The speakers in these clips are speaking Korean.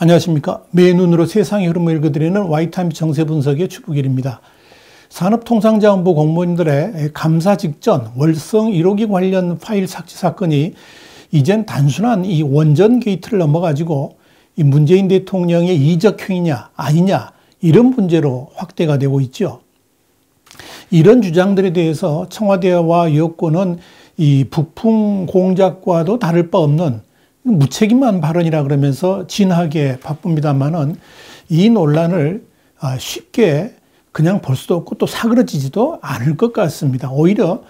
안녕하십니까. 매 눈으로 세상의 흐름을 읽어드리는 와이타임즈 정세 분석의 추부길입니다. 산업통상자원부 공무원들의 감사 직전 월성 1호기 관련 파일 삭제 사건이 이젠 단순한 이 원전 게이트를 넘어가지고 이 문재인 대통령의 이적행위냐 아니냐 이런 문제로 확대가 되고 있죠. 이런 주장들에 대해서 청와대와 여권은 이 북풍 공작과도 다를 바 없는 무책임한 발언이라 그러면서 진하게 바쁩니다만은 이 논란을 쉽게 그냥 볼 수도 없고 또 사그러지지도 않을 것 같습니다. 오히려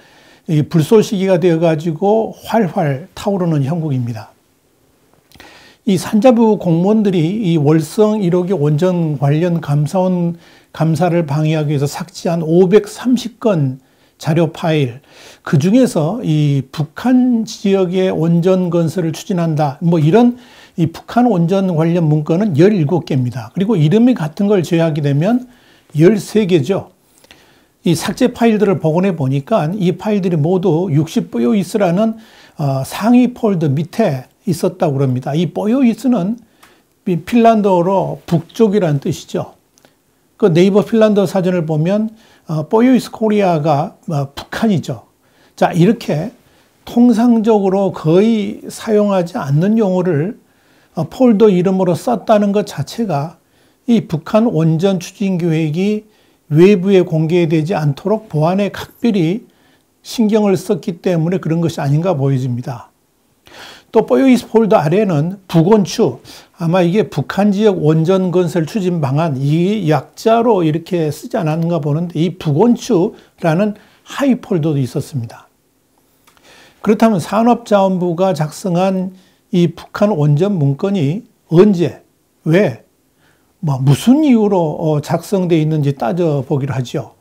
불쏘시개가 되어가지고 활활 타오르는 형국입니다. 이 산자부 공무원들이 이 월성 1호기 원전 관련 감사원 감사를 방해하기 위해서 삭제한 530건 자료 파일, 그 중에서 이 북한 지역의 원전 건설을 추진한다. 이런 이 북한 원전 관련 문건은 17개입니다. 그리고 이름이 같은 걸 제외하게 되면 13개죠. 이 삭제 파일들을 복원해 보니까 이 파일들이 모두 60보요이스라는 상위 폴더 밑에 있었다고 합니다. 이 보요이스는 핀란드어로 북쪽이라는 뜻이죠. 그 네이버 핀란드어 사전을 보면 보요이스 코리아가 북한이죠. 자, 이렇게 통상적으로 거의 사용하지 않는 용어를 폴더 이름으로 썼다는 것 자체가 이 북한 원전 추진 계획이 외부에 공개되지 않도록 보안에 각별히 신경을 썼기 때문에 그런 것이 아닌가 보여집니다. 또 보요이스 폴더 아래는 북원추, 아마 이게 북한 지역 원전 건설 추진 방안, 이 약자로 이렇게 쓰지 않았는가 보는데 이 북원추라는 하위 폴더도 있었습니다. 그렇다면 산업자원부가 작성한 이 북한 원전 문건이 언제, 왜, 무슨 이유로 작성되어 있는지 따져보기로 하죠.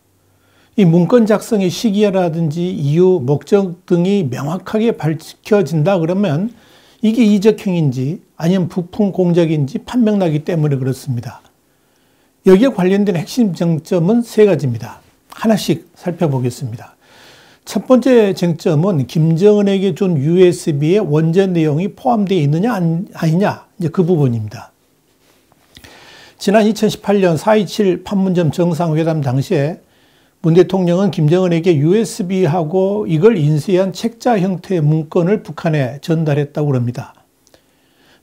이 문건 작성의 시기라든지 이유, 목적 등이 명확하게 밝혀진다 그러면 이게 이적행인지 아니면 부품 공작인지 판명나기 때문에 그렇습니다. 여기에 관련된 핵심 쟁점은 세 가지입니다. 하나씩 살펴보겠습니다. 첫 번째 쟁점은 김정은에게 준 USB에 원전 내용이 포함되어 있느냐 아니냐, 이제 그 부분입니다. 지난 2018년 4.27 판문점 정상회담 당시에 문 대통령은 김정은에게 USB하고 이걸 인쇄한 책자 형태의 문건을 북한에 전달했다고 합니다.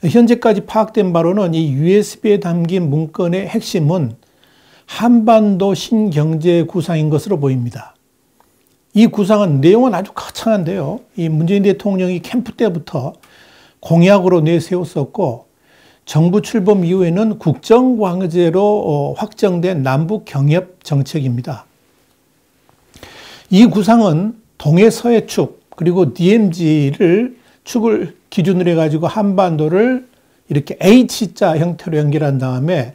현재까지 파악된 바로는 이 USB에 담긴 문건의 핵심은 한반도 신경제 구상인 것으로 보입니다. 이 구상은 내용은 아주 거창한데요. 이 문재인 대통령이 캠프 때부터 공약으로 내세웠었고 정부 출범 이후에는 국정과제로 확정된 남북 경협 정책입니다. 이 구상은 동해서해 축 그리고 DMZ를 축을 기준으로 해가지고 한반도를 이렇게 H자 형태로 연결한 다음에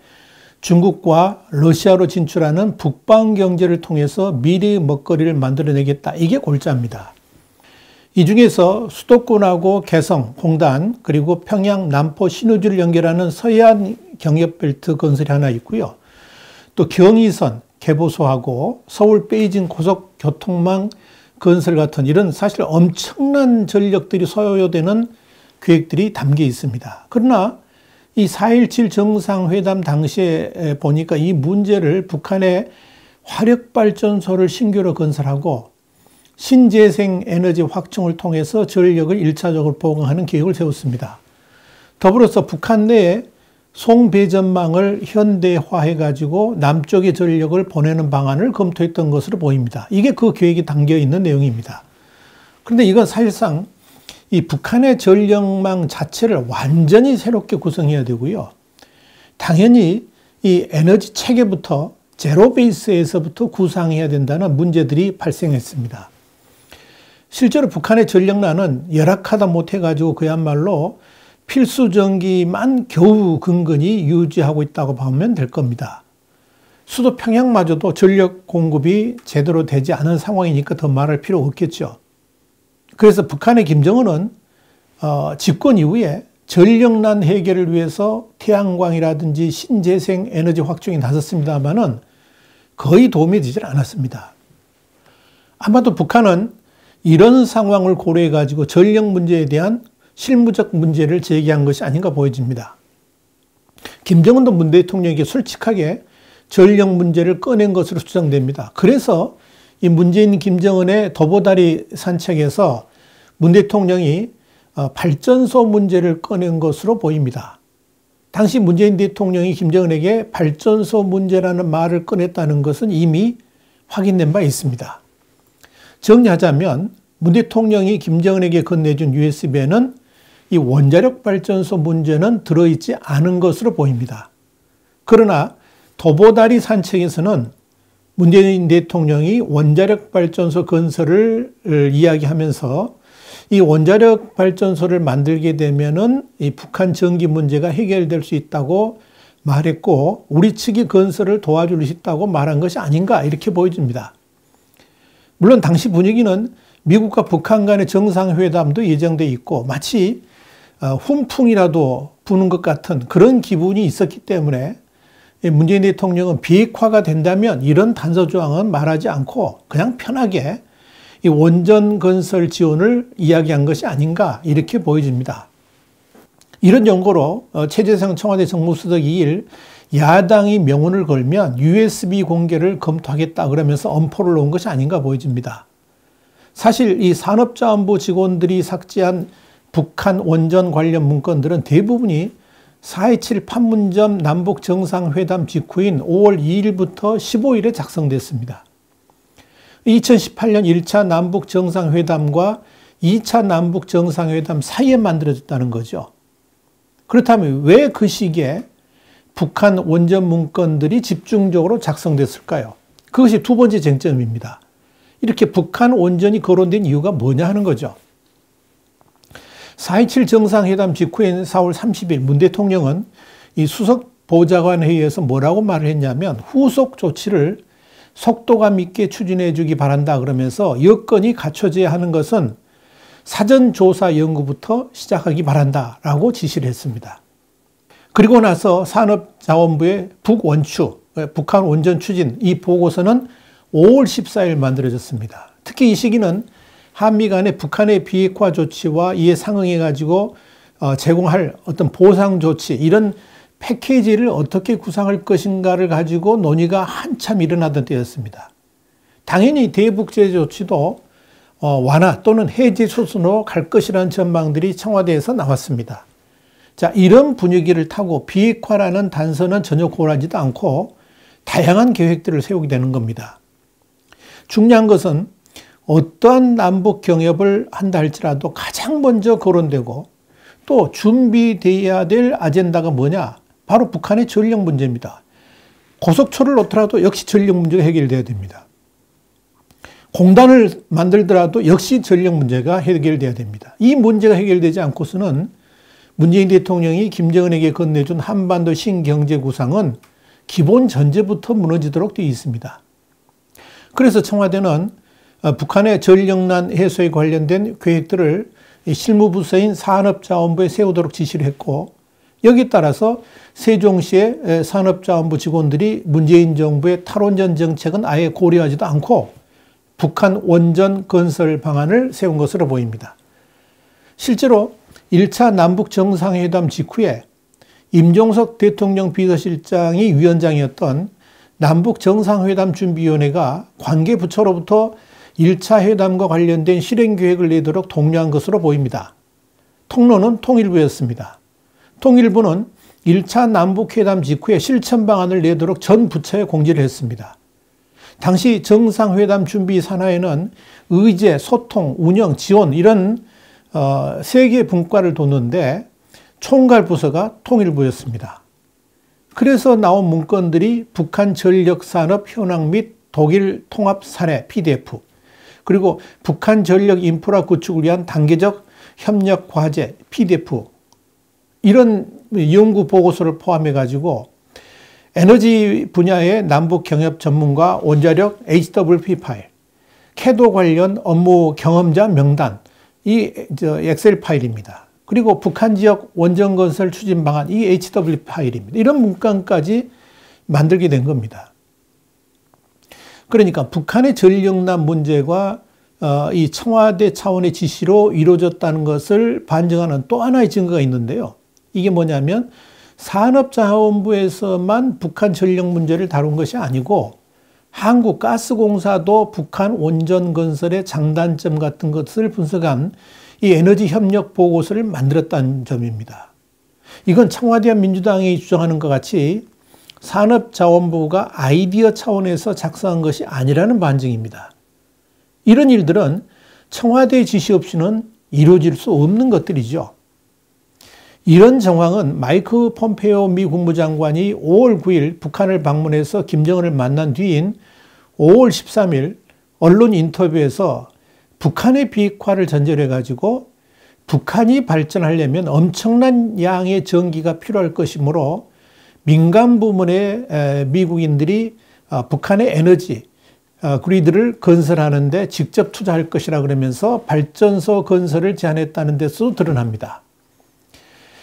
중국과 러시아로 진출하는 북방 경제를 통해서 미래의 먹거리를 만들어내겠다. 이게 골자입니다. 이 중에서 수도권하고 개성, 홍단 그리고 평양, 남포, 신의주를 연결하는 서해안 경협벨트 건설이 하나 있고요. 또 경의선, 개보소하고 서울 베이징 고속교통망 건설 같은 이런 사실 엄청난 전력들이 소요되는 계획들이 담겨 있습니다. 그러나 이 4.17 정상회담 당시에 보니까 이 문제를 북한의 화력발전소를 신규로 건설하고 신재생 에너지 확충을 통해서 전력을 1차적으로 보강하는 계획을 세웠습니다. 더불어서 북한 내에 송배전망을 현대화해가지고 남쪽의 전력을 보내는 방안을 검토했던 것으로 보입니다. 이게 그 계획이 담겨 있는 내용입니다. 그런데 이건 사실상 이 북한의 전력망 자체를 완전히 새롭게 구성해야 되고요. 당연히 이 에너지 체계부터 제로 베이스에서부터 구상해야 된다는 문제들이 발생했습니다. 실제로 북한의 전력난은 열악하다 못해가지고 그야말로 필수 전기만 겨우 근근히 유지하고 있다고 보면 될 겁니다. 수도 평양마저도 전력 공급이 제대로 되지 않은 상황이니까 더 말할 필요 없겠죠. 그래서 북한의 김정은은 집권 이후에 전력난 해결을 위해서 태양광이라든지 신재생 에너지 확충에 나섰습니다만은 거의 도움이 되질 않았습니다. 아마도 북한은 이런 상황을 고려해 가지고 전력 문제에 대한 실무적 문제를 제기한 것이 아닌가 보여집니다. 김정은도 문 대통령에게 솔직하게 전력 문제를 꺼낸 것으로 추정됩니다. 그래서 이 문재인 김정은의 도보다리 산책에서 문 대통령이 발전소 문제를 꺼낸 것으로 보입니다. 당시 문재인 대통령이 김정은에게 발전소 문제라는 말을 꺼냈다는 것은 이미 확인된 바 있습니다. 정리하자면 문 대통령이 김정은에게 건네준 USB에는 이 원자력 발전소 문제는 들어있지 않은 것으로 보입니다. 그러나 도보다리 산책에서는 문재인 대통령이 원자력 발전소 건설을 이야기하면서 이 원자력 발전소를 만들게 되면은 이 북한 전기 문제가 해결될 수 있다고 말했고 우리 측이 건설을 도와줄 수 있다고 말한 것이 아닌가 이렇게 보여집니다. 물론 당시 분위기는 미국과 북한 간의 정상회담도 예정돼 있고 마치 훈풍이라도 부는 것 같은 그런 기분이 있었기 때문에 문재인 대통령은 비핵화가 된다면 이런 단서조항은 말하지 않고 그냥 편하게 이 원전 건설 지원을 이야기한 것이 아닌가 이렇게 보여집니다. 이런 연고로 최재성 청와대 정무수석이 2일 야당이 명운을 걸면 USB 공개를 검토하겠다 그러면서 엄포를 놓은 것이 아닌가 보여집니다. 사실 이 산업자원부 직원들이 삭제한 북한 원전 관련 문건들은 대부분이 4.27 판문점 남북 정상회담 직후인 5월 2일부터 15일에 작성됐습니다. 2018년 1차 남북 정상회담과 2차 남북 정상회담 사이에 만들어졌다는 거죠. 그렇다면 왜 그 시기에 북한 원전 문건들이 집중적으로 작성됐을까요? 그것이 두 번째 쟁점입니다. 이렇게 북한 원전이 거론된 이유가 뭐냐 하는 거죠. 4.27 정상회담 직후인 4월 30일 문 대통령은 이 수석 보좌관 회의에서 뭐라고 말을 했냐면 후속 조치를 속도감 있게 추진해 주기 바란다 그러면서 여건이 갖춰져야 하는 것은 사전조사 연구부터 시작하기 바란다라고 지시를 했습니다. 그리고 나서 산업자원부의 북원추, 북한 원전 추진 이 보고서는 5월 14일 만들어졌습니다. 특히 이 시기는 한미 간의 북한의 비핵화 조치와 이에 상응해 가지고 제공할 어떤 보상 조치 이런 패키지를 어떻게 구상할 것인가를 가지고 논의가 한참 일어나던 때였습니다. 당연히 대북제재 조치도 완화 또는 해제 수순으로 갈 것이라는 전망들이 청와대에서 나왔습니다. 자, 이런 분위기를 타고 비핵화라는 단서는 전혀 고라지도 않고 다양한 계획들을 세우게 되는 겁니다. 중요한 것은 어떠한 남북 경협을 한다 할지라도 가장 먼저 거론되고 또 준비되어야 될 아젠다가 뭐냐? 바로 북한의 전력 문제입니다. 고속철을 놓더라도 역시 전력 문제가 해결돼야 됩니다. 공단을 만들더라도 역시 전력 문제가 해결돼야 됩니다. 이 문제가 해결되지 않고서는 문재인 대통령이 김정은에게 건네준 한반도 신경제 구상은 기본 전제부터 무너지도록 되어 있습니다. 그래서 청와대는 북한의 전력난 해소에 관련된 계획들을 실무부서인 산업자원부에 세우도록 지시를 했고 여기에 따라서 세종시의 산업자원부 직원들이 문재인 정부의 탈원전 정책은 아예 고려하지도 않고 북한 원전 건설 방안을 세운 것으로 보입니다. 실제로 1차 남북 정상회담 직후에 임종석 대통령 비서실장이 위원장이었던 남북 정상회담 준비위원회가 관계부처로부터 1차 회담과 관련된 실행계획을 내도록 독려한 것으로 보입니다. 통로는 통일부였습니다. 통일부는 1차 남북회담 직후에 실천 방안을 내도록 전 부처에 공지를 했습니다. 당시 정상회담 준비 산하에는 의제, 소통, 운영, 지원 이런 세 개의 분과를 뒀는데 총괄 부서가 통일부였습니다. 그래서 나온 문건들이 북한 전력산업 현황 및 독일 통합 사례 PDF 그리고 북한 전력 인프라 구축을 위한 단계적 협력 과제 PDF 이런 연구 보고서를 포함해 가지고 에너지 분야의 남북 경협 전문가 원자력 HWP 파일, 캐도 관련 업무 경험자 명단, 이 엑셀 파일입니다. 그리고 북한 지역 원전 건설 추진 방안, 이 HW 파일입니다. 이런 문건까지 만들게 된 겁니다. 그러니까 북한의 전력난 문제가 이 청와대 차원의 지시로 이루어졌다는 것을 반증하는 또 하나의 증거가 있는데요. 이게 뭐냐면 산업자원부에서만 북한 전력 문제를 다룬 것이 아니고 한국가스공사도 북한 원전 건설의 장단점 같은 것을 분석한 이 에너지 협력 보고서를 만들었다는 점입니다. 이건 청와대와 민주당이 주장하는 것 같이 산업자원부가 아이디어 차원에서 작성한 것이 아니라는 반증입니다. 이런 일들은 청와대의 지시 없이는 이루어질 수 없는 것들이죠. 이런 정황은 마이크 폼페이오 미 국무장관이 5월 9일 북한을 방문해서 김정은을 만난 뒤인 5월 13일 언론 인터뷰에서 북한의 비핵화를 전제로 해가지고 북한이 발전하려면 엄청난 양의 전기가 필요할 것이므로 민간 부문의 미국인들이 북한의 에너지 그리드를 건설하는데 직접 투자할 것이라 그러면서 발전소 건설을 제안했다는 데서도 드러납니다.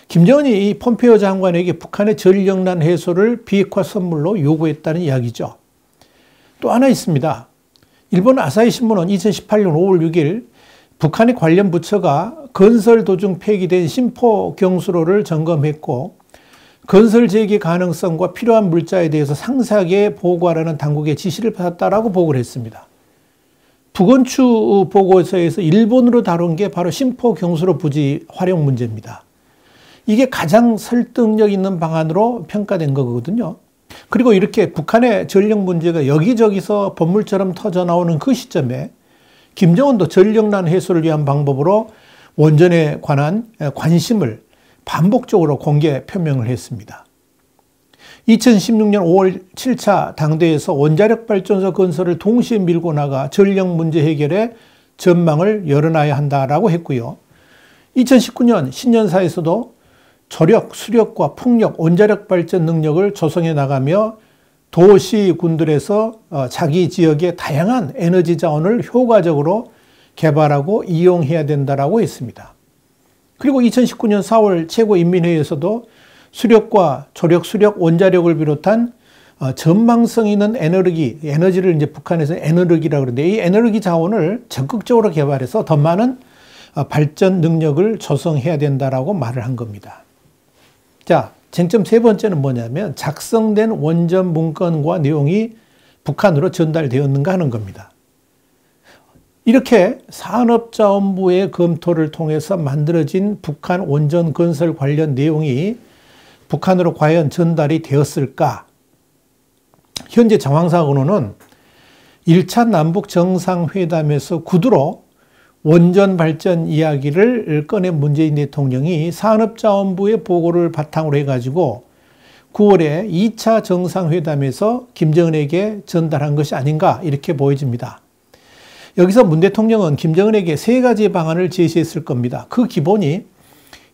김정은이 이 폼페이오 장관에게 북한의 전력난 해소를 비핵화 선물로 요구했다는 이야기죠. 또 하나 있습니다. 일본 아사히 신문은 2018년 5월 6일 북한의 관련 부처가 건설 도중 폐기된 심포 경수로를 점검했고 건설 재개 가능성과 필요한 물자에 대해서 상세하게 보고하라는 당국의 지시를 받았다라고 보고를 했습니다. 북원추 보고서에서 일본으로 다룬 게 바로 심포 경수로 부지 활용 문제입니다. 이게 가장 설득력 있는 방안으로 평가된 거거든요. 그리고 이렇게 북한의 전력 문제가 여기저기서 번물처럼 터져 나오는 그 시점에 김정은도 전력난 해소를 위한 방법으로 원전에 관한 관심을 반복적으로 공개 표명을 했습니다. 2016년 5월 7차 당대에서 원자력 발전소 건설을 동시에 밀고 나가 전력 문제 해결에 전망을 열어놔야 한다라고 했고요. 2019년 신년사에서도 조력, 수력과 풍력, 원자력 발전 능력을 조성해 나가며 도시 군들에서 자기 지역의 다양한 에너지 자원을 효과적으로 개발하고 이용해야 된다라고 했습니다. 그리고 2019년 4월 최고인민회의에서도 수력과 조력, 수력, 원자력을 비롯한 전망성 있는 에너지를 이제 북한에서 에너지라고 그러는데 이 에너지 자원을 적극적으로 개발해서 더 많은 발전 능력을 조성해야 된다라고 말을 한 겁니다. 자, 쟁점 세 번째는 뭐냐면 작성된 원전 문건과 내용이 북한으로 전달되었는가 하는 겁니다. 이렇게 산업자원부의 검토를 통해서 만들어진 북한 원전 건설 관련 내용이 북한으로 과연 전달이 되었을까? 현재 정황상으로는 1차 남북 정상회담에서 구두로 원전 발전 이야기를 꺼낸 문재인 대통령이 산업자원부의 보고를 바탕으로 해가지고 9월에 2차 정상회담에서 김정은에게 전달한 것이 아닌가 이렇게 보여집니다. 여기서 문 대통령은 김정은에게 세 가지의 방안을 제시했을 겁니다. 그 기본이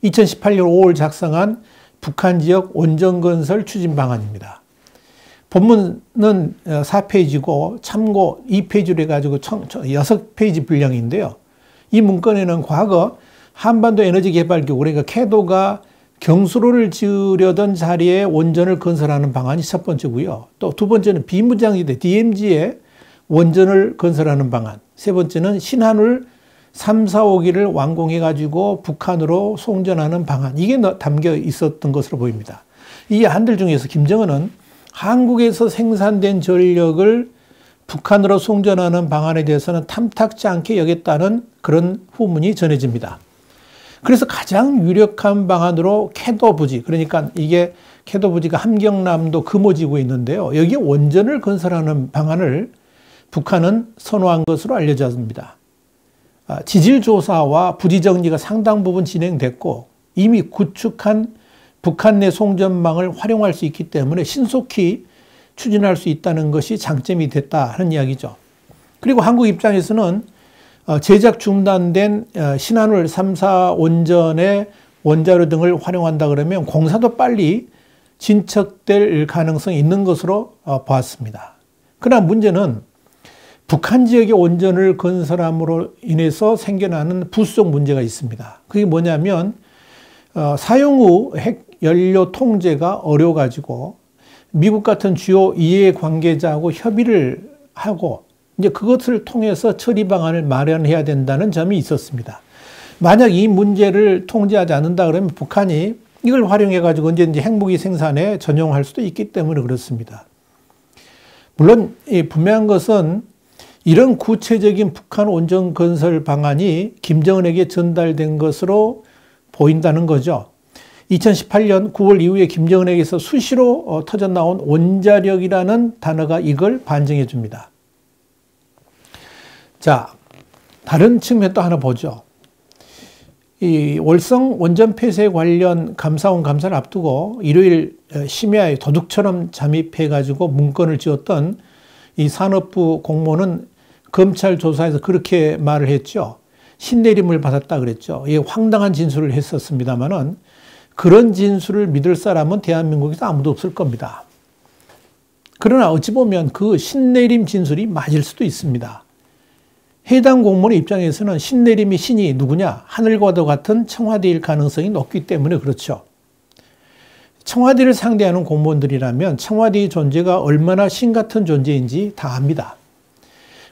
2018년 5월 작성한 북한 지역 원전 건설 추진 방안입니다. 본문은 4페이지고 참고 2페이지로 해가지고 6페이지 분량인데요. 이 문건에는 과거 한반도 에너지 개발기구 그러니까 캐도가 경수로를 지으려던 자리에 원전을 건설하는 방안이 첫 번째고요. 또 두 번째는 비무장지대 DMZ에 원전을 건설하는 방안. 세 번째는 신한울 3, 4, 5기를 완공해가지고 북한으로 송전하는 방안. 이게 담겨 있었던 것으로 보입니다. 이 안들 중에서 김정은은 한국에서 생산된 전력을 북한으로 송전하는 방안에 대해서는 탐탁지 않게 여겼다는 그런 후문이 전해집니다. 그래서 가장 유력한 방안으로 캐도 부지, 그러니까 이게 캐도 부지가 함경남도 금오지구에 있는데요. 여기에 원전을 건설하는 방안을 북한은 선호한 것으로 알려졌습니다. 지질조사와 부지정리가 상당 부분 진행됐고 이미 구축한 북한 내 송전망을 활용할 수 있기 때문에 신속히 추진할 수 있다는 것이 장점이 됐다 하는 이야기죠. 그리고 한국 입장에서는 제작 중단된 신한울 3, 4 원전의 원자료 등을 활용한다 그러면 공사도 빨리 진척될 가능성이 있는 것으로 보았습니다. 그러나 문제는 북한 지역의 원전을 건설함으로 인해서 생겨나는 부수적 문제가 있습니다. 그게 뭐냐면 사용 후 핵 연료 통제가 어려워가지고 미국 같은 주요 이해관계자하고 협의를 하고 이제 그것을 통해서 처리 방안을 마련해야 된다는 점이 있었습니다. 만약 이 문제를 통제하지 않는다 그러면 북한이 이걸 활용해가지고 언제든지 핵무기 생산에 전용할 수도 있기 때문에 그렇습니다. 물론 분명한 것은 이런 구체적인 북한 원전 건설 방안이 김정은에게 전달된 것으로 보인다는 거죠. 2018년 9월 이후에 김정은에게서 수시로 터져나온 원자력이라는 단어가 이걸 반증해 줍니다. 자, 다른 측면 또 하나 보죠. 이 월성 원전 폐쇄 관련 감사원 감사를 앞두고 일요일 심야에 도둑처럼 잠입해가지고 문건을 지었던 이 산업부 공무원은 검찰 조사에서 그렇게 말을 했죠. 신내림을 받았다 그랬죠. 이게 황당한 진술을 했었습니다만은 그런 진술을 믿을 사람은 대한민국에서 아무도 없을 겁니다. 그러나 어찌 보면 그 신내림 진술이 맞을 수도 있습니다. 해당 공무원의 입장에서는 신내림의 신이 누구냐? 하늘과도 같은 청와대일 가능성이 높기 때문에 그렇죠. 청와대를 상대하는 공무원들이라면 청와대의 존재가 얼마나 신 같은 존재인지 다 압니다.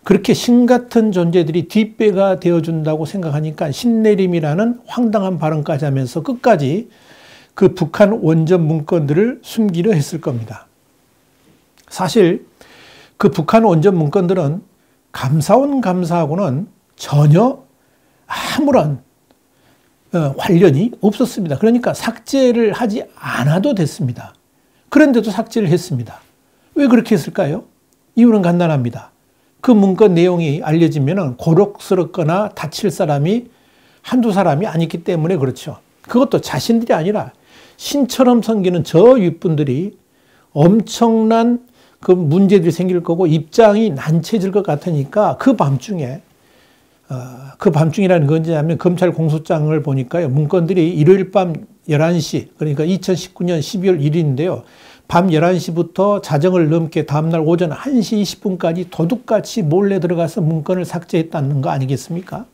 그렇게 신 같은 존재들이 뒷배가 되어준다고 생각하니까 신내림이라는 황당한 발언까지 하면서 끝까지 그 북한 원전 문건들을 숨기려 했을 겁니다. 사실 그 북한 원전 문건들은 감사원 감사하고는 전혀 아무런 관련이 없었습니다. 그러니까 삭제를 하지 않아도 됐습니다. 그런데도 삭제를 했습니다. 왜 그렇게 했을까요? 이유는 간단합니다. 그 문건 내용이 알려지면 고록스럽거나 다칠 사람이 한두 사람이 아니기 때문에 그렇죠. 그것도 자신들이 아니라 신처럼 섬기는 저 윗분들이 엄청난 그 문제들이 생길 거고 입장이 난처해질 것 같으니까 그 밤중에 그 밤중이라는 건 뭐냐면 검찰 공소장을 보니까요. 문건들이 일요일 밤 11시 그러니까 2019년 12월 1일인데요. 밤 11시부터 자정을 넘게 다음날 오전 1시 20분까지 도둑같이 몰래 들어가서 문건을 삭제했다는 거 아니겠습니까?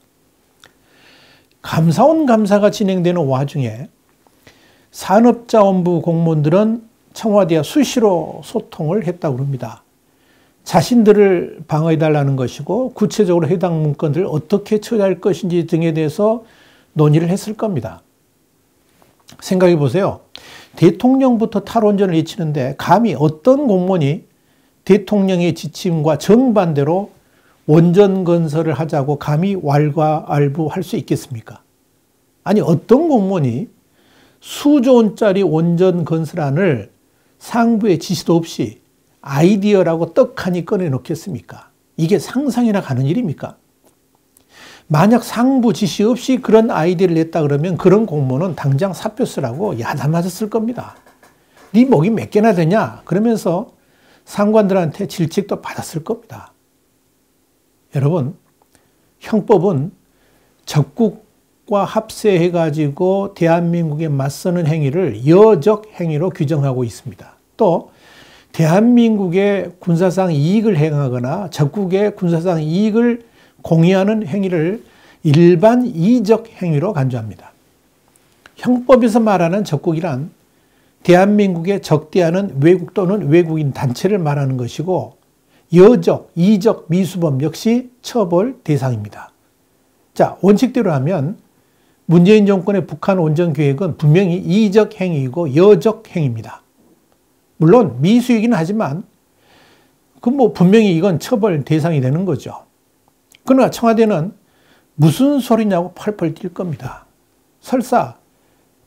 감사원 감사가 진행되는 와중에 산업자원부 공무원들은 청와대와 수시로 소통을 했다고 합니다. 자신들을 방어해달라는 것이고 구체적으로 해당 문건들을 어떻게 처리할 것인지 등에 대해서 논의를 했을 겁니다. 생각해 보세요. 대통령부터 탈원전을 외치는데 감히 어떤 공무원이 대통령의 지침과 정반대로 원전 건설을 하자고 감히 왈가왈부할 수 있겠습니까? 아니 어떤 공무원이 수조 원짜리 원전 건설안을 상부의 지시도 없이 아이디어라고 떡하니 꺼내놓겠습니까? 이게 상상이나 가는 일입니까? 만약 상부 지시 없이 그런 아이디어를 냈다 그러면 그런 공무원은 당장 사표 쓰라고 야단 맞았을 겁니다. 네 목이 몇 개나 되냐? 그러면서 상관들한테 질책도 받았을 겁니다. 여러분, 형법은 적국과 합세해가지고 대한민국에 맞서는 행위를 여적 행위로 규정하고 있습니다. 또 대한민국의 군사상 이익을 행하거나 적국의 군사상 이익을 공유하는 행위를 일반 이적 행위로 간주합니다. 형법에서 말하는 적국이란 대한민국에 적대하는 외국 또는 외국인 단체를 말하는 것이고 여적, 이적, 미수범 역시 처벌 대상입니다. 자, 원칙대로 하면 문재인 정권의 북한 원전 계획은 분명히 이적 행위이고 여적 행위입니다. 물론 미수이긴 하지만 분명히 이건 처벌 대상이 되는 거죠. 그러나 청와대는 무슨 소리냐고 펄펄 뛸 겁니다. 설사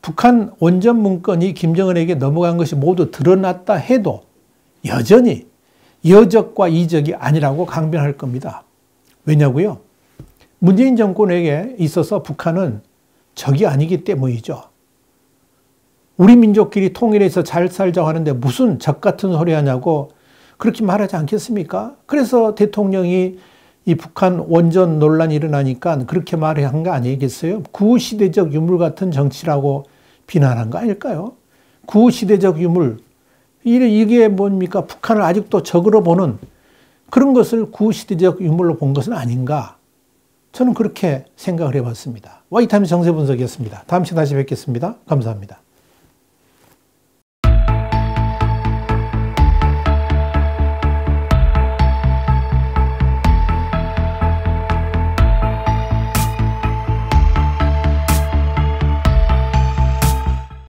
북한 원전 문건이 김정은에게 넘어간 것이 모두 드러났다 해도 여전히 여적과 이적이 아니라고 강변할 겁니다. 왜냐고요? 문재인 정권에게 있어서 북한은 적이 아니기 때문이죠. 우리 민족끼리 통일해서 잘 살자고 하는데 무슨 적 같은 소리 하냐고 그렇게 말하지 않겠습니까? 그래서 대통령이 이 북한 원전 논란이 일어나니까 그렇게 말한 거 아니겠어요? 구시대적 유물 같은 정치라고 비난한 거 아닐까요? 구시대적 유물, 이게 뭡니까? 북한을 아직도 적으로 보는 그런 것을 구시대적 유물로 본 것은 아닌가? 저는 그렇게 생각을 해봤습니다. 와이타임스 정세분석이었습니다. 다음 시간에 다시 뵙겠습니다. 감사합니다.